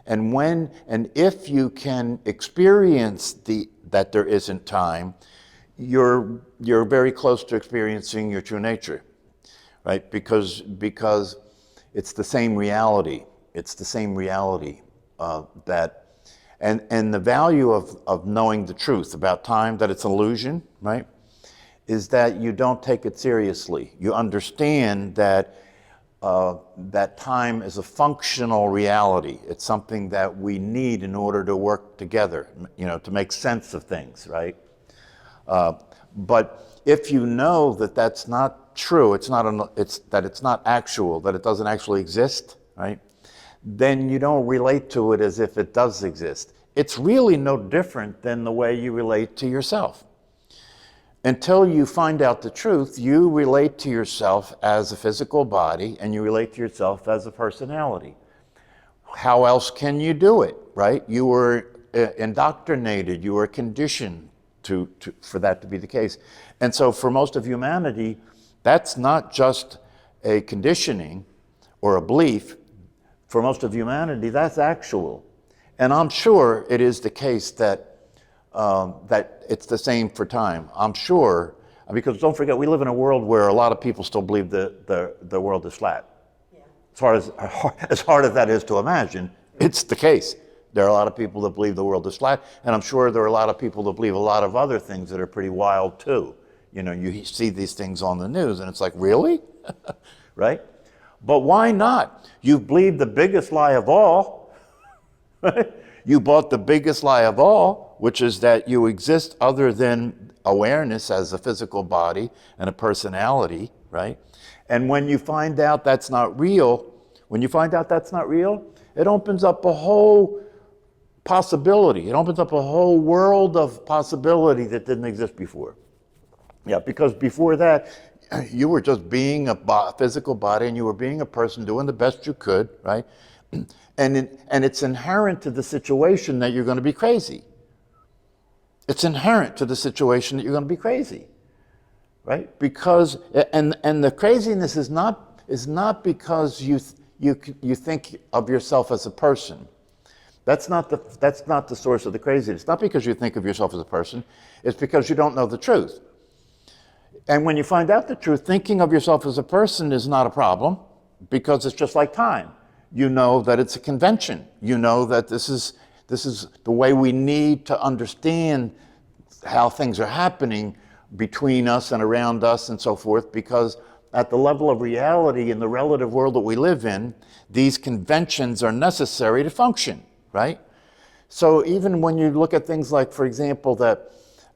And if you can experience that there isn't time, you're very close to experiencing your true nature, right? Because it's the same reality. It's the same reality and the value of knowing the truth about time, that it's an illusion, right? Is that you don't take it seriously. You understand that that time is a functional reality. It's something that we need in order to work together, to make sense of things, right? But if you know that that's not true, it's not actual, that it doesn't actually exist, right? Then you don't relate to it as if it does exist. It's really no different than the way you relate to yourself. Until you find out the truth, you relate to yourself as a physical body and you relate to yourself as a personality. How else can you do it, right? You were indoctrinated, you were conditioned for that to be the case. And so for most of humanity, that's not just a conditioning or a belief. For most of humanity, that's actual. And I'm sure it is the case that it's the same for time. I'm sure, because don't forget, we live in a world where a lot of people still believe the world is flat. Yeah. As hard as that is to imagine, it's the case. There are a lot of people that believe the world is flat, and I'm sure there are a lot of people that believe a lot of other things that are pretty wild too. You see these things on the news, and it's like, really? Right? But why not? You've believed the biggest lie of all. Right? You bought the biggest lie of all, which is that you exist other than awareness as a physical body and a personality, right? And when you find out that's not real, it opens up a whole possibility. It opens up a whole world of possibility that didn't exist before. Yeah, because before that, you were just being a physical body and you were being a person doing the best you could, right? And it's inherent to the situation that you're going to be crazy. It's inherent to the situation that you're going to be crazy, right? Because and the craziness is not because you think of yourself as a person. That's not the source of the craziness. It's not because you think of yourself as a person. It's because you don't know the truth. And when you find out the truth, thinking of yourself as a person is not a problem, because it's just like time. You know that it's a convention. You know that this is the way we need to understand how things are happening between us and around us and so forth, because at the level of reality in the relative world that we live in, these conventions are necessary to function, right? So even when you look at things like, for example, that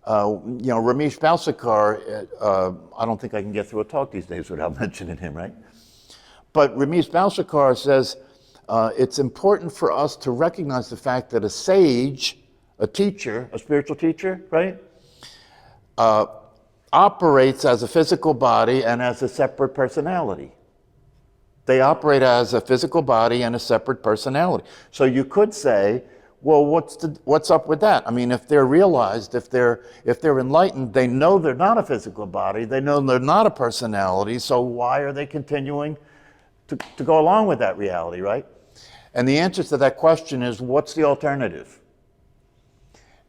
Ramesh Balsekar, I don't think I can get through a talk these days without mentioning him, right? But Ramesh Balsekar says it's important for us to recognize the fact that a sage, a teacher, a spiritual teacher, right, operates as a physical body and as a separate personality. They operate as a physical body and a separate personality. So you could say, well, what's up with that? I mean, if they're realized, if they're enlightened, they know they're not a physical body, they know they're not a personality, so why are they continuing to go along with that reality, right? And the answer to that question is, what's the alternative?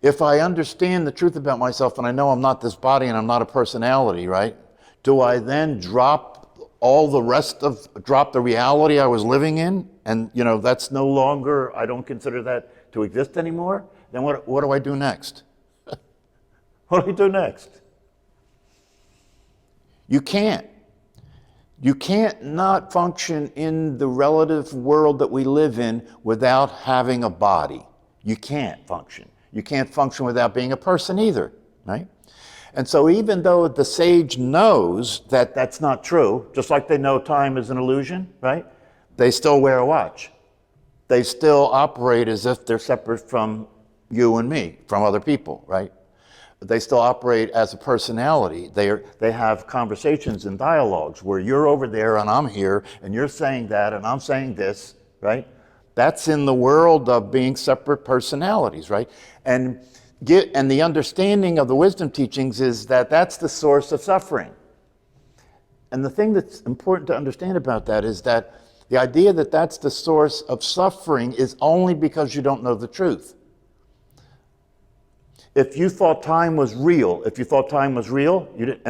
If I understand the truth about myself and I know I'm not this body and I'm not a personality, right? Do I then drop the reality I was living in? And, that's no longer, I don't consider that to exist anymore? Then what do I do next? What do I do next? You can't. You can't not function in the relative world that we live in without having a body. You can't function. You can't function without being a person either, right? And so even though the sage knows that that's not true, just like they know time is an illusion, right? They still wear a watch. They still operate as if they're separate from you and me, from other people, right? They still operate as a personality. They have conversations and dialogues where you're over there and I'm here and you're saying that and I'm saying this, right? That's in the world of being separate personalities, right? And the understanding of the wisdom teachings is that that's the source of suffering. And the thing that's important to understand about that is that The idea that that's the source of suffering is only because you don't know the truth. If you thought time was real, you didn't,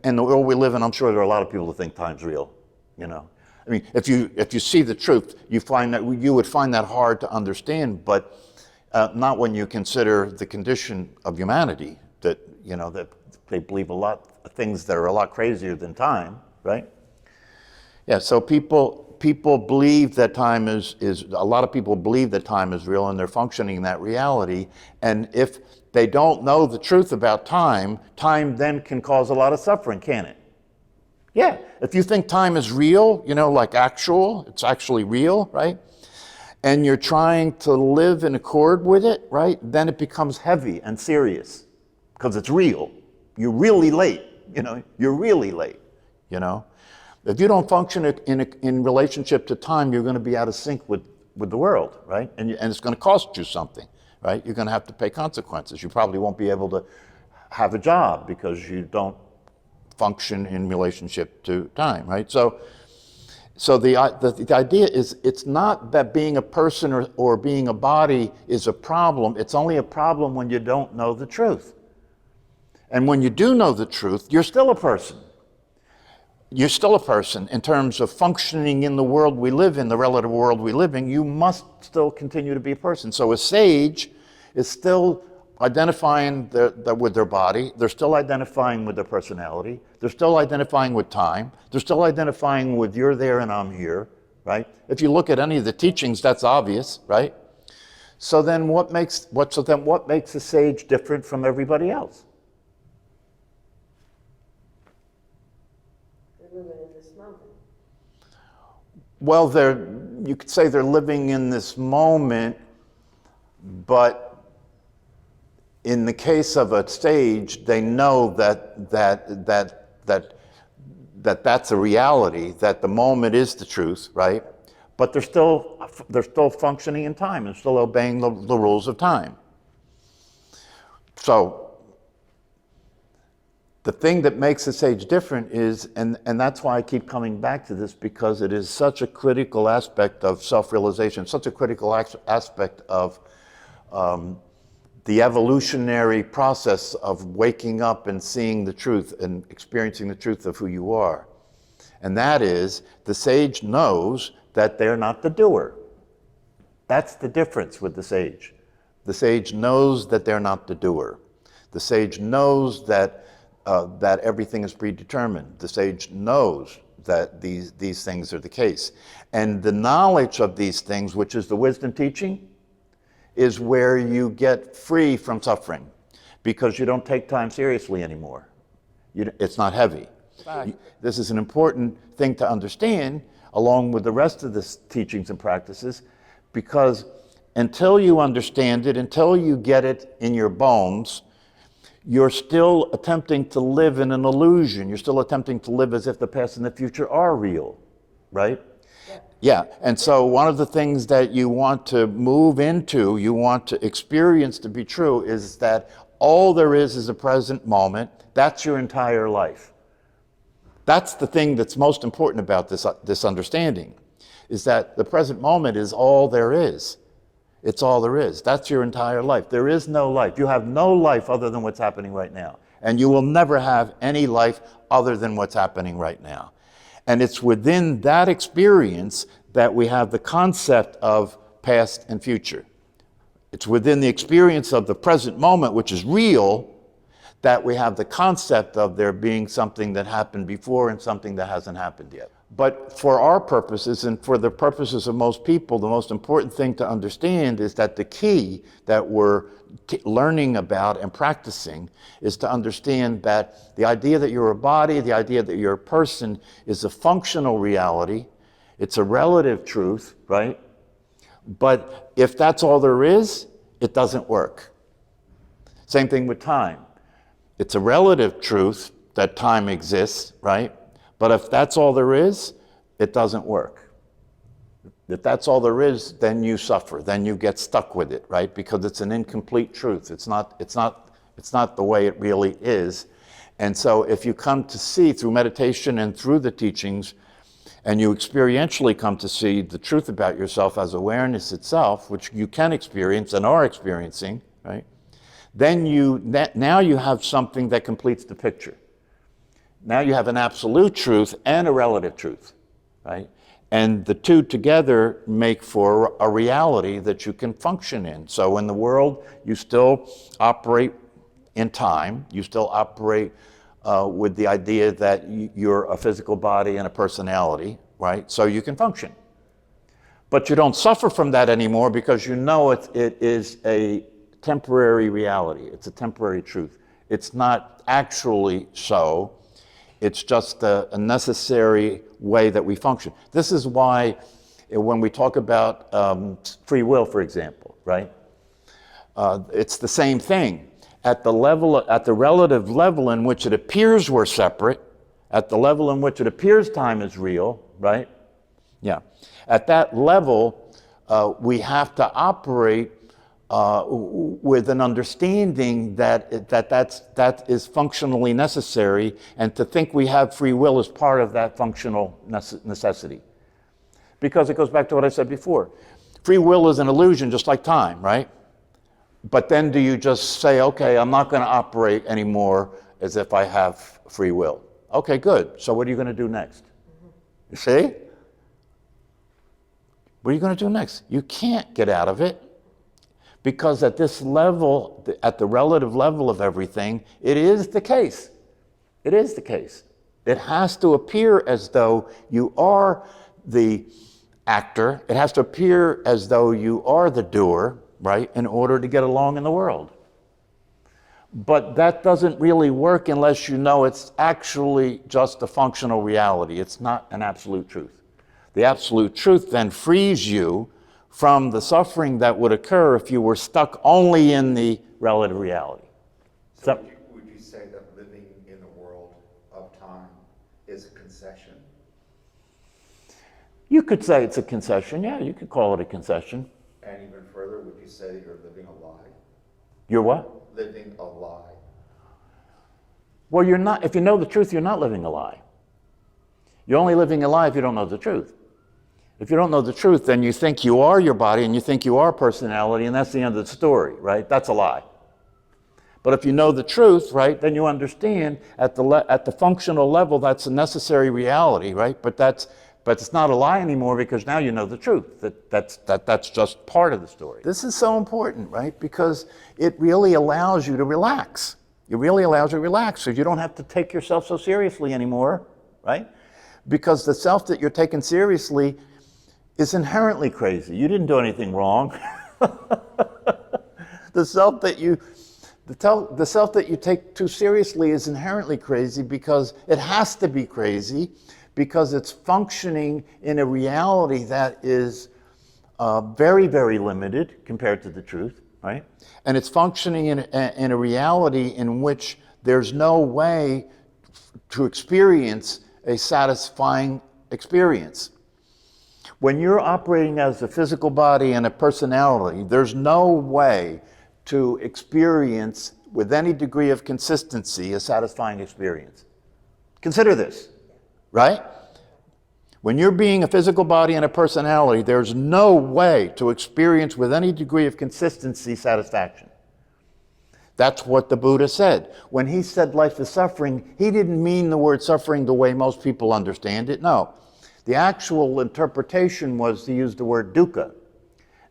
and the world we live in, I'm sure there are a lot of people who think time's real, you know. I mean, if you see the truth, you would find that hard to understand, but not when you consider the condition of humanity, that, you know, that they believe a lot of things that are a lot crazier than time, right? Yeah, so people believe that time is a lot of people believe that time is real, and they're functioning in that reality. And if they don't know the truth about time, time then can cause a lot of suffering, can't it? Yeah, if you think time is real, you know, like it's actually real, right? And you're trying to live in accord with it, right? Then it becomes heavy and serious because it's real. You're really late, you know, you're really late, you know. If you don't function in relationship to time, you're going to be out of sync with the world, right? And it's going to cost you something, right? You're going to have to pay consequences. You probably won't be able to have a job because you don't function in relationship to time, right? So the idea is, it's not that being a person or being a body is a problem. It's only a problem when you don't know the truth. And when you do know the truth, you're still a person. You're still a person in terms of functioning in the world we live in, the relative world we live in. You must still continue to be a person. So a sage is still identifying with their body. They're still identifying with their personality. They're still identifying with time. They're still identifying with you're there and I'm here, right? If you look at any of the teachings, that's obvious, right? So then what makes a sage different from everybody else? Living in this moment. Well, you could say they're living in this moment, but in the case of a sage, they know that's a reality, that the moment is the truth, right? But they're still functioning in time and still obeying the rules of time. So the thing that makes a sage different is, and that's why I keep coming back to this, because it is such a critical aspect of self-realization, such a critical aspect of the evolutionary process of waking up and seeing the truth and experiencing the truth of who you are. And that is, the sage knows that they're not the doer. That's the difference with the sage. The sage knows that they're not the doer. The sage knows that everything is predetermined. The sage knows that these things are the case. And the knowledge of these things, which is the wisdom teaching, is where you get free from suffering, because you don't take time seriously anymore. It's not heavy. This is an important thing to understand, along with the rest of the teachings and practices, because until you understand it, until you get it in your bones, you're still attempting to live in an illusion. You're still attempting to live as if the past and the future are real, right? Yeah, and so one of the things that you want to move into, you want to experience to be true, is that all there is a present moment. That's your entire life. That's the thing that's most important about this understanding, is that the present moment is all there is. It's all there is. That's your entire life. There is no life. You have no life other than what's happening right now. And you will never have any life other than what's happening right now. And it's within that experience that we have the concept of past and future. It's within the experience of the present moment, which is real, that we have the concept of there being something that happened before and something that hasn't happened yet. But for our purposes and for the purposes of most people, the most important thing to understand is that the key that we're learning about and practicing is to understand that the idea that you're a body, the idea that you're a person, is a functional reality. It's a relative truth, right? But if that's all there is, it doesn't work. Same thing with time. It's a relative truth that time exists, right? But if that's all there is, it doesn't work. If that's all there is, then you suffer. Then you get stuck with it, right? Because it's an incomplete truth. It's not the way it really is. And so if you come to see through meditation and through the teachings, and you experientially come to see the truth about yourself as awareness itself, which you can experience and are experiencing, right? Then now you have something that completes the picture. Now you have an absolute truth and a relative truth, right? And the two together make for a reality that you can function in. So in the world, you still operate in time. You still operate with the idea that you're a physical body and a personality, right? So you can function. But you don't suffer from that anymore because you know it is a temporary reality. It's a temporary truth. It's not actually so. It's just a necessary way that we function. This is why when we talk about free will, for example, right? It's the same thing. At the relative level in which it appears we're separate, at the level in which it appears time is real, right? Yeah. At that level, we have to operate with an understanding that is functionally necessary, and to think we have free will is part of that functional necessity. Because it goes back to what I said before. Free will is an illusion, just like time, right? But then do you just say, okay, I'm not going to operate anymore as if I have free will? Okay, good. So what are you going to do next? You see? What are you going to do next? You can't get out of it. Because at this level, at the relative level of everything, it is the case. It is the case. It has to appear as though you are the actor. It has to appear as though you are the doer, right, in order to get along in the world. But that doesn't really work unless you know it's actually just a functional reality. It's not an absolute truth. The absolute truth then frees you from the suffering that would occur if you were stuck only in the relative reality. So would you say that living in the world of time is a concession? You could say it's a concession, yeah, you could call it a concession. And even further, would you say that you're living a lie? You're what? Living a lie. Well, you're not, if you know the truth, you're not living a lie. You're only living a lie if you don't know the truth. If you don't know the truth, then you think you are your body and you think you are personality, and that's the end of the story, right? That's a lie. But if you know the truth, right, then you understand at the functional level that's a necessary reality, right? But it's not a lie anymore because now you know the truth. That's just part of the story. This is so important, right? Because it really allows you to relax. It really allows you to relax, so you don't have to take yourself so seriously anymore, right? Because the self that you're taking seriously is inherently crazy. You didn't do anything wrong. The self that you take too seriously is inherently crazy because it has to be crazy, because it's functioning in a reality that is very, very limited compared to the truth, right? And it's functioning in a reality in which there's no way to experience a satisfying experience. When you're operating as a physical body and a personality, there's no way to experience with any degree of consistency a satisfying experience. Consider this, right? When you're being a physical body and a personality, there's no way to experience with any degree of consistency satisfaction. That's what the Buddha said. When he said life is suffering, he didn't mean the word suffering the way most people understand it. No. The actual interpretation was to use the word dukkha.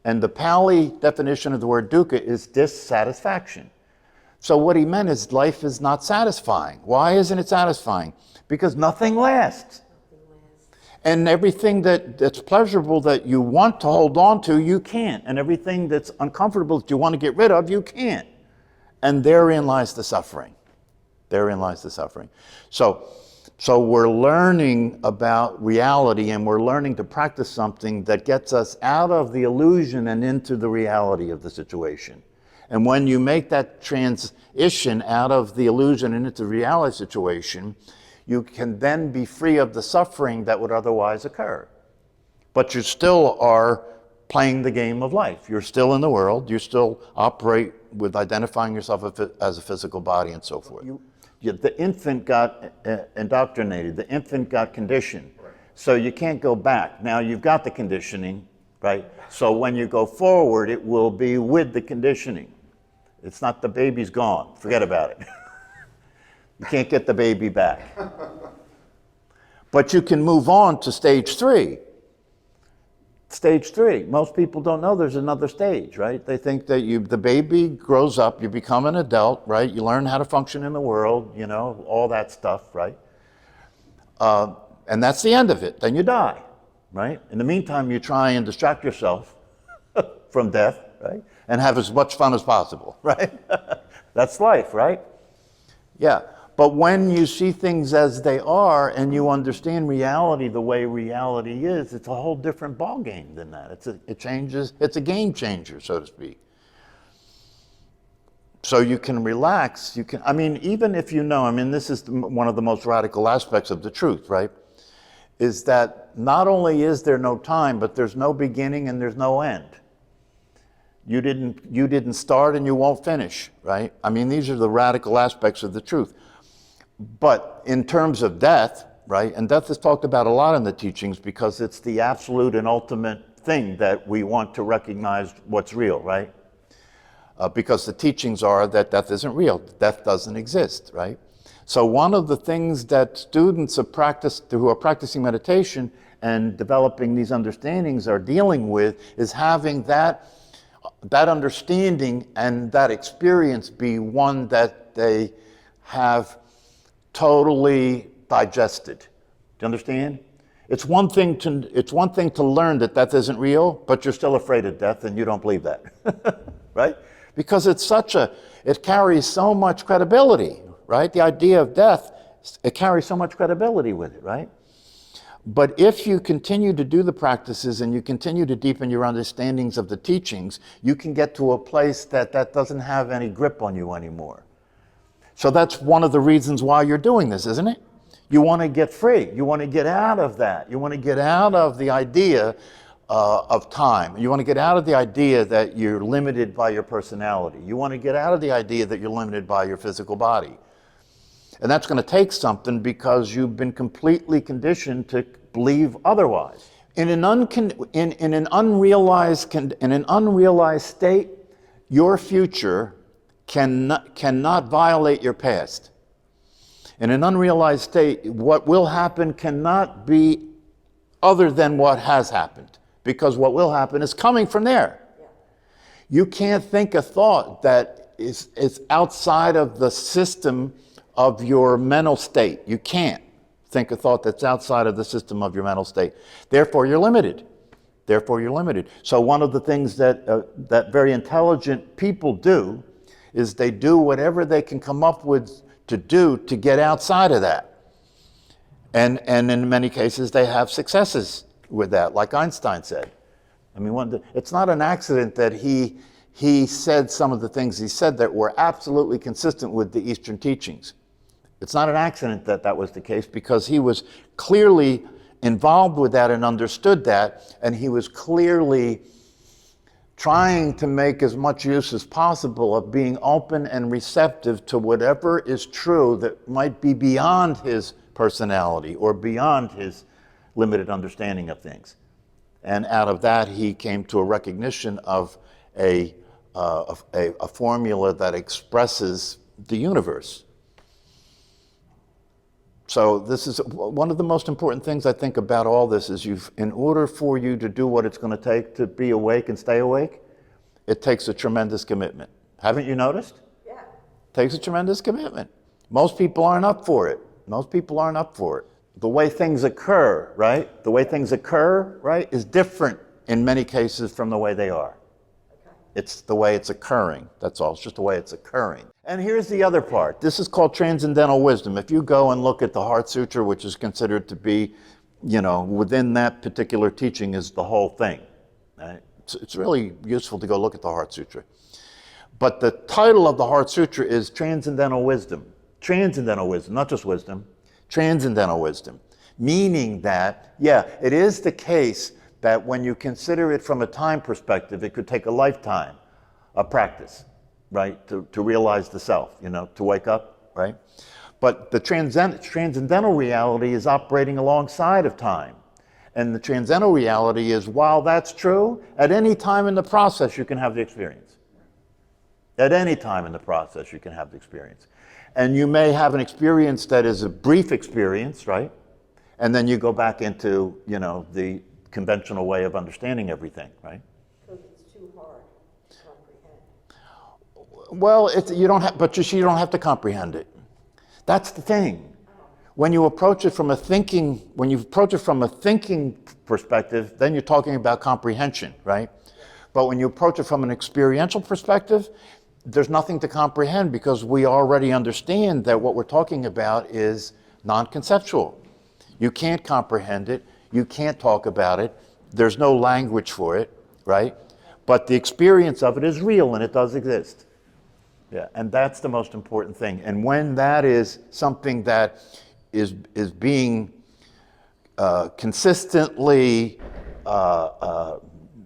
And the Pali definition of the word dukkha is dissatisfaction. So what he meant is life is not satisfying. Why isn't it satisfying? Because nothing lasts. And everything that's pleasurable that you want to hold on to, you can't. And everything that's uncomfortable that you want to get rid of, you can't. And therein lies the suffering. Therein lies the suffering. So we're learning about reality, and we're learning to practice something that gets us out of the illusion and into the reality of the situation. And when you make that transition out of the illusion and into the reality situation, you can then be free of the suffering that would otherwise occur. But you still are playing the game of life. You're still in the world. You still operate with identifying yourself as a physical body and so forth. The infant got indoctrinated. The infant got conditioned. So you can't go back. Now you've got the conditioning, right? So when you go forward, it will be with the conditioning. It's not the baby's gone. Forget about it. You can't get the baby back. But you can move on to stage 3. Stage 3, most people don't know there's another stage, right? They think that the baby grows up, you become an adult, right? You learn how to function in the world, you know, all that stuff, right? And that's the end of it. Then you die, right? In the meantime, you try and distract yourself from death, right? And have as much fun as possible, right? That's life, right? Yeah. But when you see things as they are and you understand reality the way reality is, it's a whole different ballgame than that. It's a game changer, so to speak. So you can relax, even if you know, this is one of the most radical aspects of the truth, right? Is that not only is there no time, but there's no beginning and there's no end. You didn't start and you won't finish, right? These are the radical aspects of the truth. But in terms of death, right, and death is talked about a lot in the teachings because it's the absolute and ultimate thing that we want to recognize what's real, right? Because the teachings are that death isn't real, death doesn't exist, right? So one of the things that students who are practicing meditation and developing these understandings are dealing with is having that understanding and that experience be one that they have totally digested. Do you understand? It's one thing to learn that death isn't real, but you're still afraid of death and you don't believe that, right? Because it carries so much credibility, right? The idea of death, it carries so much credibility with it, right? But if you continue to do the practices and you continue to deepen your understandings of the teachings, you can get to a place that doesn't have any grip on you anymore. So that's one of the reasons why you're doing this, isn't it? You want to get free. You want to get out of that. You want to get out of the idea of time. You want to get out of the idea that you're limited by your personality. You want to get out of the idea that you're limited by your physical body. And that's going to take something because you've been completely conditioned to believe otherwise. In an unrealized state, your future cannot violate your past. In an unrealized state, what will happen cannot be other than what has happened, because what will happen is coming from there. Yeah. You can't think a thought that is outside of the system of your mental state. You can't think a thought that's outside of the system of your mental state. Therefore, you're limited. So one of the things that very intelligent people do is they do whatever they can come up with to do to get outside of that. And in many cases, they have successes with that, like Einstein said. It's not an accident that he said some of the things he said that were absolutely consistent with the Eastern teachings. It's not an accident that was the case, because he was clearly involved with that and understood that, and he was clearly trying to make as much use as possible of being open and receptive to whatever is true that might be beyond his personality or beyond his limited understanding of things. And out of that, he came to a recognition of a formula that expresses the universe. So this is one of the most important things I think about all this is in order for you to do what it's going to take to be awake and stay awake, it takes a tremendous commitment. Haven't you noticed? Yeah. It takes a tremendous commitment. Most people aren't up for it. The way things occur, right? The way things occur, right, is different in many cases from the way they are. Okay. It's the way it's occurring. That's all. It's just the way it's occurring. And here's the other part. This is called transcendental wisdom. If you go and look at the Heart Sutra, which is considered to be, within that particular teaching is the whole thing. Right? It's really useful to go look at the Heart Sutra. But the title of the Heart Sutra is Transcendental Wisdom. Transcendental wisdom, not just wisdom. Transcendental wisdom. Meaning that, it is the case that when you consider it from a time perspective, it could take a lifetime of practice. Right, to realize the self, to wake up, right? But the transcendental reality is operating alongside of time. And the transcendental reality is, while that's true, at any time in the process you can have the experience. At any time in the process you can have the experience. And you may have an experience that is a brief experience, right? And then you go back into, the conventional way of understanding everything, right? Because it's too hard to comprehend. Well, you don't have to comprehend it. That's the thing. When you approach it from a thinking perspective, then you're talking about comprehension, right? But when you approach it from an experiential perspective, there's nothing to comprehend because we already understand that what we're talking about is non-conceptual. You can't comprehend it. You can't talk about it. There's no language for it, right? But the experience of it is real and it does exist. Yeah, and that's the most important thing. And when that is something that is being consistently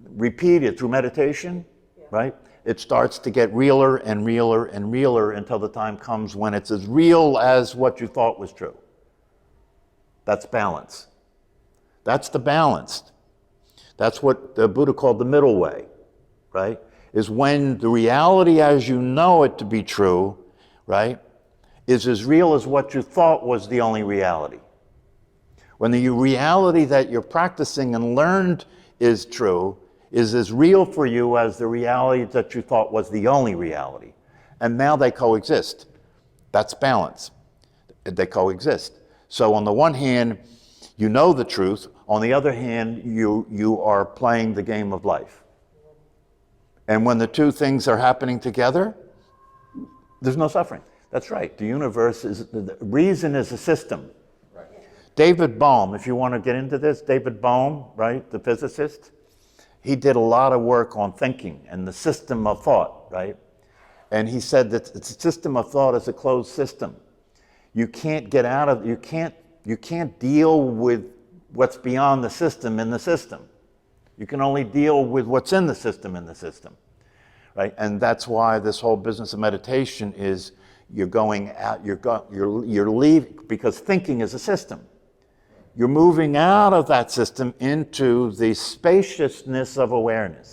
repeated through meditation, right? It starts to get realer and realer and realer until the time comes when it's as real as what you thought was true. That's balance. That's the balance. That's what the Buddha called the middle way, right? Is when the reality as you know it to be true, right, is as real as what you thought was the only reality. When the reality that you're practicing and learned is true, is as real for you as the reality that you thought was the only reality. And now they coexist. That's balance. They coexist. So on the one hand, you know the truth. On the other hand, you are playing the game of life. And when the two things are happening together, there's no suffering. That's right. The universe the reason is a system. Right. David Bohm, if you want to get into this, David Bohm, right, the physicist, he did a lot of work on thinking and the system of thought, right? And he said that the system of thought is a closed system. You can't get out of, you can't deal with what's beyond the system in the system. You can only deal with what's in the system, right? And that's why this whole business of meditation is you're going out, you're leaving, because thinking is a system. You're moving out of that system into the spaciousness of awareness.